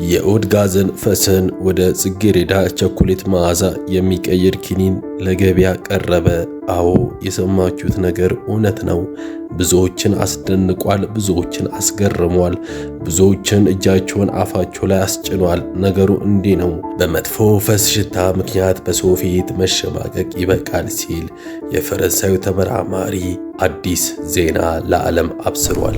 የኦድ ጋዝን ፈስን ወደ ጽጌረዳ ቸኮሌት መዓዛ የሚቀይር ኪኒን ለገበያ ቀረበ። አዎ የሰማችሁት ነገር እውነት ነው። ብዙዎችን አስደንቋል፣ ብዙዎችን አስገርሟል፣ ብዙዎችን እጃቸውን አፋቸው ላይ አስጭኗል። ነገሩ እንዲህ ነው። በመጥፎ ፈስ ሽታ ምክንያት በሰው ፊት መሸማቀቅ ይበቃል ሲል የፈረንሳዩ ተመራማሪ አዲስ ዜና ለዓለም አብስሯል።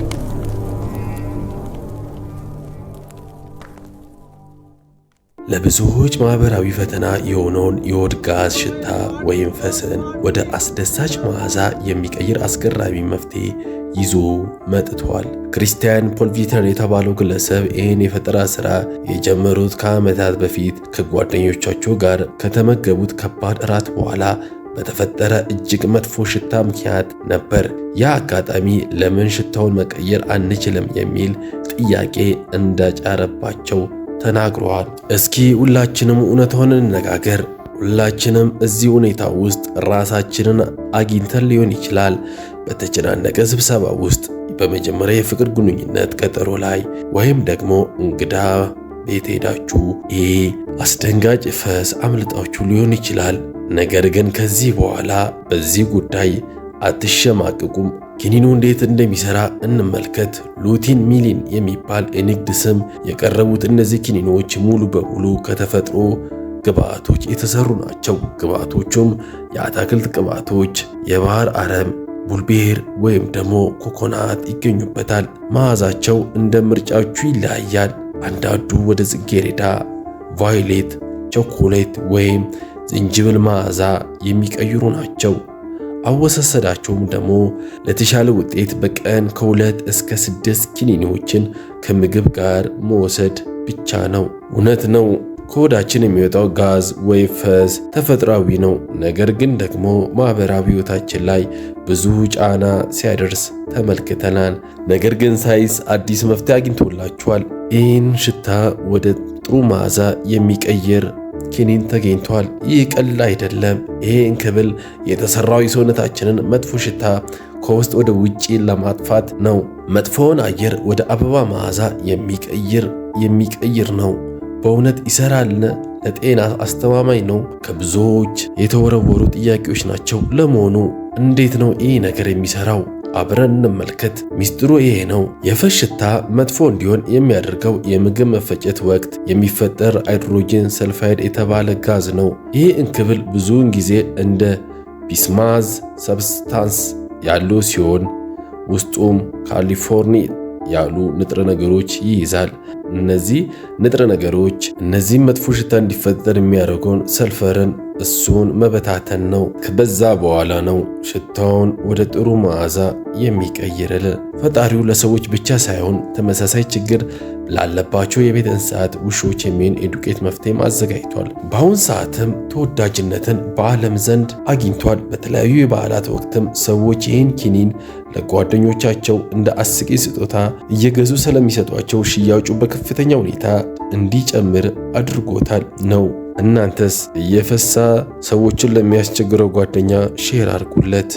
ለብዙዎች ማህበራዊ ፈተና የሆነውን የኦድ ጋዝ ሽታ ወይም ፈስን ወደ አስደሳች መዓዛ የሚቀይር አስገራሚ መፍትሄ ይዞ መጥቷል። ክሪስቲያን ፖልቪተር የተባለው ግለሰብ ይህን የፈጠራ ሥራ የጀመሩት ከዓመታት በፊት ከጓደኞቻቸው ጋር ከተመገቡት ከባድ እራት በኋላ በተፈጠረ እጅግ መጥፎ ሽታ ምክንያት ነበር። ያ አጋጣሚ ለምን ሽታውን መቀየር አንችልም የሚል ጥያቄ እንዳጫረባቸው ተናግረዋል። እስኪ ሁላችንም እውነታውን እንነጋገር። ሁላችንም እዚህ ሁኔታ ውስጥ ራሳችንን አግኝተን ሊሆን ይችላል። በተጨናነቀ ስብሰባ ውስጥ፣ በመጀመሪያ የፍቅር ግንኙነት ቀጠሮ ላይ፣ ወይም ደግሞ እንግዳ ቤት ሄዳችሁ ይሄ አስደንጋጭ ፈስ አምልጣችሁ ሊሆን ይችላል። ነገር ግን ከዚህ በኋላ በዚህ ጉዳይ አትሸማቅቁም። ኪኒኑ እንዴት እንደሚሰራ እንመልከት። ሉቲን ሚሊን የሚባል የንግድ ስም የቀረቡት እነዚህ ኪኒኖች ሙሉ በሙሉ ከተፈጥሮ ግብዓቶች የተሰሩ ናቸው። ግብዓቶቹም የአትክልት ቅባቶች፣ የባህር አረም፣ ቡልቤር ወይም ደግሞ ኮኮናት ይገኙበታል። መዓዛቸው እንደ ምርጫችሁ ይለያያል። አንዳንዱ ወደ ጽጌረዳ፣ ቫዮሌት፣ ቾኮሌት ወይም ዝንጅብል መዓዛ የሚቀይሩ ናቸው። አወሳሰዳቸውም ደግሞ ለተሻለ ውጤት በቀን ከ2 እስከ 6 ኪኒኒዎችን ከምግብ ጋር መውሰድ ብቻ ነው። እውነት ነው፣ ከሆዳችን የሚወጣው ጋዝ ወይ ፈስ ተፈጥሯዊ ነው። ነገር ግን ደግሞ ማህበራዊ ሕይወታችን ላይ ብዙ ጫና ሲያደርስ ተመልክተናል። ነገር ግን ሳይንስ አዲስ መፍትሄ አግኝቶላችኋል። ይህን ሽታ ወደ ጥሩ መዓዛ የሚቀይር ኪኒን ተገኝቷል። ይህ ቀላል አይደለም። ይሄ እንክብል የተሰራው የሰውነታችንን መጥፎ ሽታ ከውስጥ ወደ ውጪ ለማጥፋት ነው። መጥፎውን አየር ወደ አበባ መዓዛ የሚቀይር ነው። በእውነት ይሰራል? ለጤና አስተማማኝ ነው? ከብዙዎች የተወረወሩ ጥያቄዎች ናቸው። ለመሆኑ እንዴት ነው ይህ ነገር የሚሰራው? አብረን እንመልከት። ሚስጥሩ ይሄ ነው። የፈስ ሽታ መጥፎ እንዲሆን የሚያደርገው የምግብ መፈጨት ወቅት የሚፈጠር ሃይድሮጅን ሰልፋይድ የተባለ ጋዝ ነው። ይህ እንክብል ብዙውን ጊዜ እንደ ቢስማዝ ሰብስታንስ ያሉ ሲሆን ውስጡም ካሊፎርኒ ያሉ ንጥረ ነገሮች ይይዛል። እነዚህ ንጥረ ነገሮች እነዚህም መጥፎ ሽታ እንዲፈጠር የሚያደርገውን ሰልፈርን እሱን መበታተን ነው። ከበዛ በኋላ ነው ሽታውን ወደ ጥሩ መዓዛ የሚቀይርልን። ፈጣሪው ለሰዎች ብቻ ሳይሆን ተመሳሳይ ችግር ላለባቸው የቤት እንስሳት ውሾች የሚሆን የዱቄት መፍትሄም አዘጋጅቷል። በአሁን ሰዓትም ተወዳጅነትን በዓለም ዘንድ አግኝቷል። በተለያዩ የበዓላት ወቅትም ሰዎች ይህን ኪኒን ለጓደኞቻቸው እንደ አስቂኝ ስጦታ እየገዙ ስለሚሰጧቸው ሽያጩ በከፍተኛ ሁኔታ እንዲጨምር አድርጎታል ነው። እናንተስ እየፈሳ ሰዎችን ለሚያስቸግረው ጓደኛ ሼር አድርጉለት።